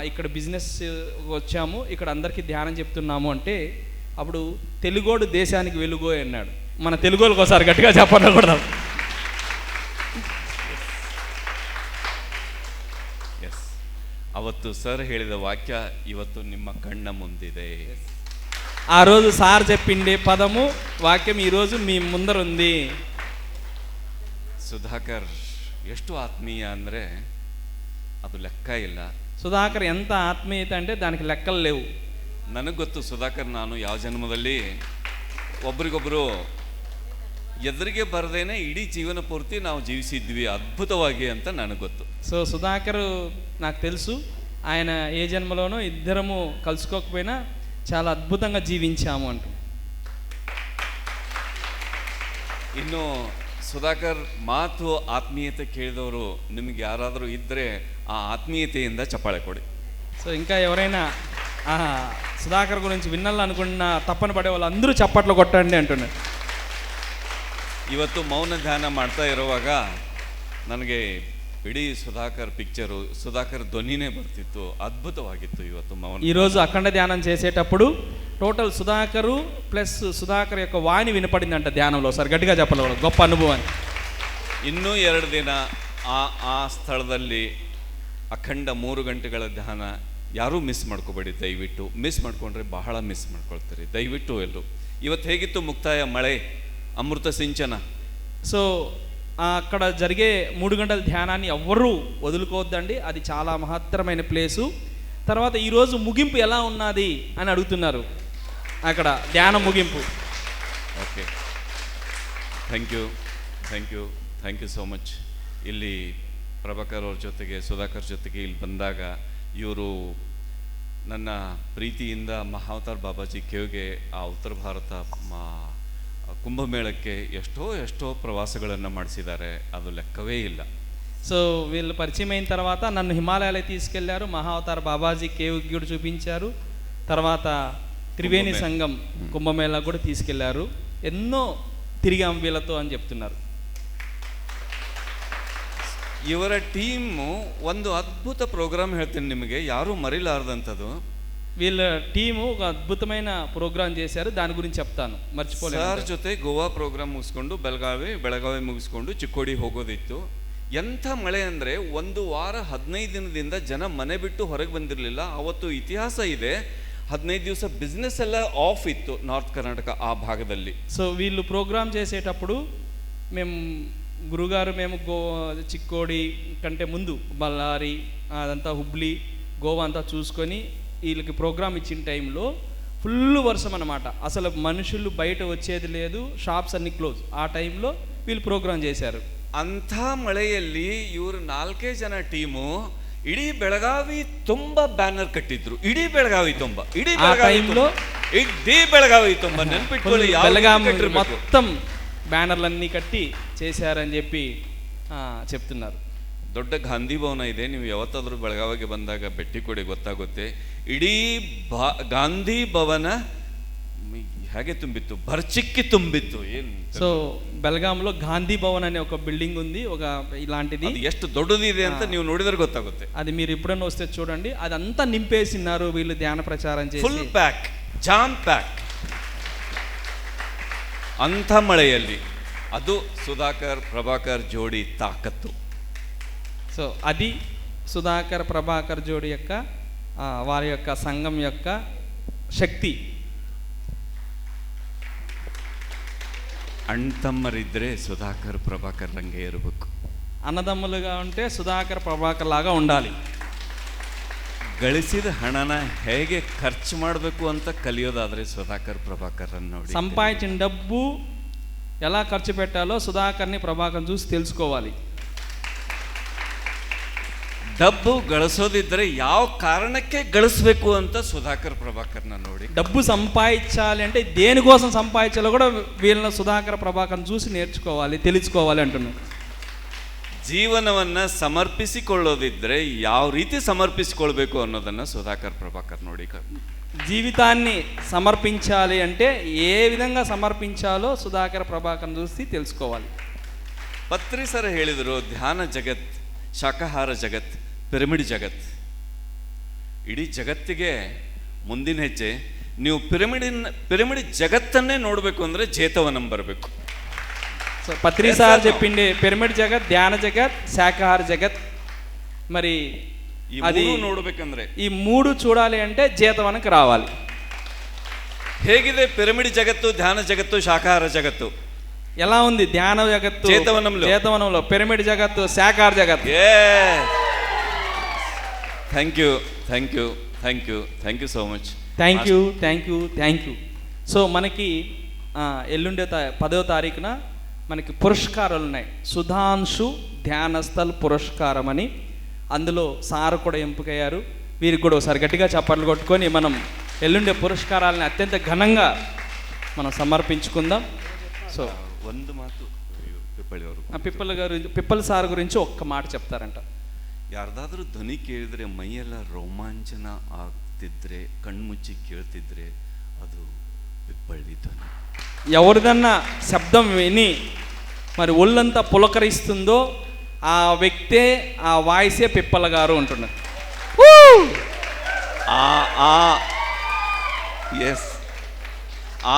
ఇక్కడ బిజినెస్ వచ్చాము, ఇక్కడ అందరికీ ధ్యానం చెప్తున్నాము అంటే, అప్పుడు తెలుగోడు దేశానికి వెలుగో అన్నాడు. మన తెలుగోళ్ళకి ఒకసారి గట్టిగా చెప్పకూడదు. ಎಸ್, ಅವತ್ತು ಸರ್ ಹೇಳಿದ ವಾಕ್ಯ ಇವತ್ತು ನಿಮ್ಮ ಕಣ್ಣ ಮುಂದಿದೆ. ఆ రోజు సార్ చెప్పిండే పదము, వాక్యం ఈరోజు మీ ముందర ఉంది. ಸುಧಾಕರ್ ಎಷ್ಟು ಆತ್ಮೀಯ ಅಂದರೆ ಅದು ಲೆಕ್ಕ ಇಲ್ಲ. సుధాకర్ ఎంత ఆత్మీయత అంటే దానికి లెక్కలు లేవు. ನನಗೆ ಗೊತ್ತು ಸುಧಾಕರ್, ನಾನು ಯಾವ ಜನ್ಮದಲ್ಲಿ ಒಬ್ರಿಗೊಬ್ಬರು ಎದುರಿಗೆ ಬರದೇನೆ ಇಡೀ ಜೀವನ ಪೂರ್ತಿ ನಾವು ಜೀವಿಸಿದ್ವಿ ಅದ್ಭುತವಾಗಿ ಅಂತ ನನಗೆ ಗೊತ್ತು. సో సుధాకర్ నాకు తెలుసు, ఆయన ఏ జన్మలోనూ ఇద్దరము కలుసుకోకపోయినా చాలా అద్భుతంగా జీవించాము అంటూ. ಇನ್ನು ಸುಧಾಕರ್ ಮಾತು ಆತ್ಮೀಯತೆ ಕೇಳಿದವರು ನಿಮಗೆ ಯಾರಾದರೂ ಇದ್ದರೆ ಆ ಆತ್ಮೀಯತೆಯಿಂದ ಚಪ್ಪಾಳೆ ಕೊಡಿ. సో ఇంకా ఎవరైనా సుధాకర్ గురించి వినాలనుకున్న తప్పని పడే వాళ్ళు అందరూ చప్పట్లు కొట్టండి అంటున్నారు. ಇವತ್ತು ಮೌನ ಧ್ಯಾನ ಮಾಡ್ತಾ ಇರುವಾಗ ನನಗೆ ಇಡೀ ಸುಧಾಕರ್ ಪಿಕ್ಚರು, ಸುಧಾಕರ್ ಧ್ವನಿನೇ ಬರ್ತಿತ್ತು, ಅದ್ಭುತವಾಗಿತ್ತು ಇವತ್ತು ಮೌನ. ఈరోజు అఖండ ధ్యానం చేసేటప్పుడు టోటల్ సుధాకరు ప్లస్ సుధాకర్ యొక్క వాణి వినపడిందంట ధ్యానంలో. సార్ గట్టిగా చెప్పాలి, గొప్ప అనుభవం. ಇನ್ನೂ 2 ದಿನ ಆ ಸ್ಥಳದಲ್ಲಿ ಅಖಂಡ 3 ಗಂಟೆಗಳ ಧ್ಯಾನ. ಯಾರೂ ಮಿಸ್ ಮಾಡ್ಕೋಬೇಡಿ ದಯವಿಟ್ಟು. ಮಿಸ್ ಮಾಡ್ಕೊಂಡ್ರೆ ಬಹಳ ಮಿಸ್ ಮಾಡ್ಕೊಳ್ತೀರಿ ದಯವಿಟ್ಟು ಎಲ್ಲರೂ. ಇವತ್ತು ಹೇಗಿತ್ತು ಮುಕ್ತಾಯ, ಮಳೆ, అమృత సించన. సో అక్కడ జరిగే 3 గంటల ధ్యానాన్ని ఎవ్వరూ వదులుకోవద్దండి, అది చాలా మహత్తరమైన ప్లేసు. తర్వాత ఈరోజు ముగింపు ఎలా ఉన్నది అని అడుగుతున్నారు, అక్కడ ధ్యానం ముగింపు. Okay, thank you so much. ಇಲ್ಲಿ ಪ್ರಭಾಕರ್ ಅವ್ರ ಜೊತೆಗೆ, ಸುಧಾಕರ್ ಜೊತೆಗೆ ಇಲ್ಲಿ ಬಂದಾಗ ಇವರು ನನ್ನ ಪ್ರೀತಿಯಿಂದ ಮಹಾವತಾರ್ ಬಾಬಾಜಿ ಕೇವ್ಗೆ ಆ ಉತ್ತರ ಭಾರತ కుంభమేళಕ್ಕೆ ఎಷ್ಟో ప్రవాసಗಳನ್ನು ಮಾಡಿಸಿದ್ದಾರೆ, ಅದು ಲೆಕ್ಕವೇ ಇಲ್ಲ. సో వీళ్ళు పరిచయం అయిన తర్వాత నన్ను హిమాలయాలకు తీసుకెళ్లారు, మహావతార్ బాబాజీ కేవ్ కూడా చూపించారు, తర్వాత త్రివేణి సంఘం కుంభమేళా కూడా తీసుకెళ్లారు. ఎన్నో తిరిగాం వీళ్ళతో అని చెప్తున్నారు. ಇವರ ಟೀಮು ಒಂದು ಅದ್ಭುತ ಪ್ರೋಗ್ರಾಮ್ ಹೇಳ್ತೀನಿ ನಿಮಗೆ, ಯಾರೂ ಮರಿಲಾರ್ದಂಥದ್ದು. వీళ్ళ టీము ఒక అద్భుతమైన ప్రోగ్రాం చేశారు, దాని గురించి చెప్తాను, మర్చిపోలేదు. ಸರ್ ಜೊತೆ ಗೋವಾ ಪ್ರೋಗ್ರಾಮ್ ಮುಗಿಸ್ಕೊಂಡು ಬೆಳಗಾವಿ ಮುಗಿಸ್ಕೊಂಡು ಚಿಕ್ಕೋಡಿ ಹೋಗೋದಿತ್ತು. ಎಂಥ ಮಳೆ ಅಂದರೆ 1 ವಾರ 15 ದಿನದಿಂದ ಜನ ಮನೆ ಬಿಟ್ಟು ಹೊರಗೆ ಬಂದಿರಲಿಲ್ಲ. ಅವತ್ತು ಇತಿಹಾಸ ಇದೆ, 15 ದಿವಸ ಬಿಸ್ನೆಸ್ ಎಲ್ಲ ಆಫ್ ಇತ್ತು ನಾರ್ತ್ ಕರ್ನಾಟಕ ಆ ಭಾಗದಲ್ಲಿ. సో వీళ్ళు ప్రోగ్రాం చేసేటప్పుడు మేము గురుగారు చిక్కోడి కంటే ముందు బళ్ళారి అదంతా హుబ్లీ గోవా అంతా చూసుకొని వీళ్ళకి ప్రోగ్రామ్ ఇచ్చిన టైంలో ఫుల్ వర్షం అన్నమాట. అసలు మనుషులు బయట వచ్చేది లేదు, షాప్స్ అన్ని క్లోజ్. ఆ టైంలో వీళ్ళు ప్రోగ్రామ్ చేశారు. ಅಂಥ ಮಳೆಯಲ್ಲಿ ಇವರು 4 ಜನ ಟೀಮು ಇಡೀ ಬೆಳಗಾವಿ ತುಂಬ ಬ್ಯಾನರ್ ಕಟ್ಟಿದ್ರು. ಇಡೀ ಬೆಳಗಾವಿ ತುಂಬ ನೆನ್ಪಿಟ್ಕೊಳ್ಳಿ, ಬೆಳಗಾವಿ మొత్తం బ్యానర్లన్నీ కట్టి చేశారని చెప్పి చెప్తున్నారు. ದೊಡ್ಡ ಗಾಂಧಿ ಭವನ ಇದೆ, ನೀವು ಯಾವತ್ತಾದರೂ ಬೆಳಗಾವಿಗೆ ಬಂದಾಗ ಭೇಟಿ ಕೊಡಿ, ಗೊತ್ತಾಗುತ್ತೆ. ಇಡೀ ಗಾಂಧಿ ಭವನ ಹೇಗೆ ತುಂಬಿತ್ತು, భర్చిక్కి ತುಂಬಿತ್ತು. ಏನು సో బెల్గాంలో గాంధీ భవన్ అనే ఒక బిల్డింగ్ ఉంది, ఒక ఇలాంటిది. ಎಷ್ಟು దొడ్డదిದೆ ಅಂತ ನೀವು ನೋಡಿದ್ರೆ ಗೊತ್ತಾಗುತ್ತೆ. అది మీరు ఎప్పుడన్నా వస్తే చూడండి, అదంతా నింపేసినారు వీళ్ళు ధ్యాన ప్రచారం చేసి. Full pack, jam pack. ಅಂಥ ಮಳೆಯಲ್ಲಿ ಅದು ಸುಧಾಕರ್ ಪ್ರಭಾಕರ್ ಜೋಡಿ ತಾಕತ್ತು. సో అది సుధాకర్ ప్రభాకర్ జోడి యొక్క వారి యొక్క సంఘం యొక్క శక్తి. ಅಣ್ತಮ್ಮರಿದ್ದರೆ ಸುಧಾಕರ್ ಪ್ರಭಾಕರ್ ರಂಗೆ ಇರಬೇಕು. అన్నదమ్ములుగా ఉంటే సుధాకర్ ప్రభాకర్ లాగా ఉండాలి. ಗಳಿಸಿದ ಹಣನ ಹೇಗೆ ಖರ್ಚು ಮಾಡಬೇಕು ಅಂತ ಕಲಿಯೋದಾದರೆ ಸುಧಾಕರ್ ಪ್ರಭಾಕರ್ ನೋಡಿ. సంపాదించిన డబ్బు ఎలా ఖర్చు పెట్టాలో సుధాకర్ని ప్రభాకర్ని చూసి తెలుసుకోవాలి. డబ్బు ಗಳಿಸೋದಿದ್ರೆ ಯಾವ కారణಕ್ಕೆ ಗಳಿಸಬೇಕು ಅಂತ సుధాకర్ ప్రభాకర్ನ ನೋಡಿ. డబ్బు సంపాదించాలి అంటే దేనికోసం సంపాదించాలో కూడా వీళ్ళని సుధాకర్ ప్రభాకర్ని చూసి నేర్చుకోవాలి, తెలుసుకోవాలి అంటున్నాను. ಜೀವನವನ್ನು ಸಮರ್ಪಿಸಿಕೊಳ್ಳೋದಿದ್ರೆ ಯಾವ ರೀತಿ ಸಮರ್ಪಿಸಿಕೊಳ್ಬೇಕು ಅನ್ನೋದನ್ನು ಸುಧಾಕರ್ ప్రభాకర్ ನೋಡಿ. జీవితాన్ని సమర్పించాలి అంటే ఏ విధంగా సమర్పించాలో సుధాకర్ ప్రభాకర్ని చూసి తెలుసుకోవాలి. ಪತ್ರಿ ಸರ್ ಹೇಳಿದರು, ಧ್ಯಾನ ಜಗತ್, ಶಾಕಾಹಾರ ಜಗತ್, ಪಿರಮಿಡ್ ಜಗತ್. ಇಡೀ ಜಗತ್ತಿಗೆ ಮುಂದಿನ ಹೆಜ್ಜೆ. ನೀವು ಪಿರಮಿಡ್ ಜಗತ್ತನ್ನೇ ನೋಡಬೇಕು ಅಂದರೆ ಜೇತವನಂ ಬರಬೇಕು. సో పత్రి సార్ చెప్పింది పిరమిడ్ జగత్, ధ్యాన జగత్, శాకాహార జగత్. మరి అది ನೋಡಬೇಕಂದ್ರೆ ఈ 3 చూడాలి అంటే జేతవనంకి రావాలి. ಹೇಗಿದೆ ಪಿರಮಿಡ್ ಜಗತ್ತು, ಧ್ಯಾನ ಜಗತ್ತು, ಶಾಕಾಹಾರ ಜಗತ್ತು? ఎలా ఉంది ధ్యాన జగత్తు జేతవనంలో, పిరమిడ్ జగత్తు, శాకాహార జగత్తు. Thank you so much. Thank you. So మనకి ఎల్లుండే 10వ తారీఖున మనకి పురస్కారాలు ఉన్నాయి. సుధాంశు ధ్యానస్థల్ పురస్కారం అని, అందులో సార్ కూడా ఎంపికయ్యారు. వీరికి కూడా ఒకసారి గట్టిగా చప్పట్లు కొట్టుకొని మనం ఎల్లుండే పురస్కారాలని అత్యంత ఘనంగా మనం సమర్పించుకుందాం. సో ಒಂದು ಮಾತು పిప్పళి పిప్పల్ సార్ గురించి ఒక్క మాట చెప్తారంట. ಯಾರ್ದಾದ್ರೂ ಧ್ವನಿ ಕೇಳಿದ್ರೆ ಮೈಯೆಲ್ಲ ರೋಮಾಂಚನ ಆಗ್ತಿದ್ರೆ ಕಣ್ಮುಚ್ಚಿ ಕೇಳ್ತಿದ್ರೆ ಅದು పిప్పళి ಧ್ವನಿ. ఎవరిదన్నా శబ్దం విని మరి ఒళ్ళంతా పులకరిస్తుందో ఆ వ్యక్తే, ఆ వాయిసే పిప్పల గారు అంటున్నారు. ಎಸ್,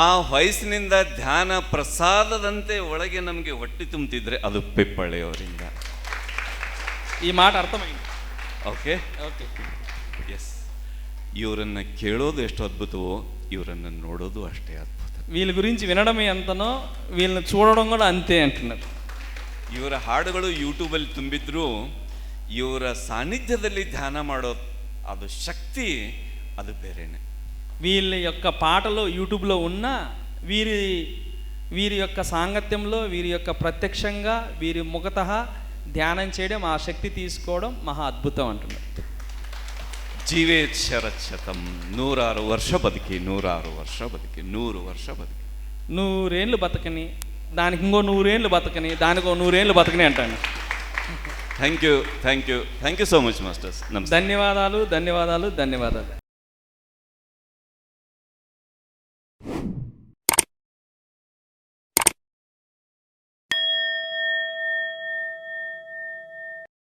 ಆ ವಯಸ್ಸಿನಿಂದ ಧ್ಯಾನ ಪ್ರಸಾದದಂತೆ ಒಳಗೆ ನಮಗೆ ಹೊಟ್ಟೆ ತುಂಬುತ್ತಿದ್ರೆ ಅದು పిప్పళిಯವರಿಂದ. ఈ మాట అర్థమైంది. Okay okay. ಎಸ್, ಇವರನ್ನು ಕೇಳೋದು ಎಷ್ಟು ಅದ್ಭುತವೋ ಇವರನ್ನು ನೋಡೋದು ಅಷ್ಟೇ ಅದ್ಭುತ. వీళ్ళ గురించి వినడమే ఎంతనో వీళ్ళని చూడడం కూడా అంతే అంటున్నారు. ಇವರ ಹಾಡುಗಳು ಯೂಟ್ಯೂಬಲ್ಲಿ ತುಂಬಿದ್ರು ಇವರ ಸಾನ್ನಿಧ್ಯದಲ್ಲಿ ಧ್ಯಾನ ಮಾಡೋ ಅದು ಶಕ್ತಿ ಅದು ಬೇರೆನೆ. వీళ్ళ యొక్క పాటలు యూట్యూబ్లో ఉన్న వీరి యొక్క సాంగత్యంలో, వీరి యొక్క ప్రత్యక్షంగా, వీరి ముఖతః ధ్యానం చేయడం, ఆ శక్తి తీసుకోవడం మహా అద్భుతం అంటున్నారు. జీవేత్ శరచ్చతం, 106 ವರ್ಷ బతికి, 106 ವರ್ಷ బతికి, 100 ವರ್ಷ బతికి, 100 ఏళ్ళు బతకని, దానికి ఇంకో 100 ఏళ్ళు బతకని, దానికి 100 ఏళ్ళు బతకని అంటాను. Thank you so much masters. ధన్యవాదాలు.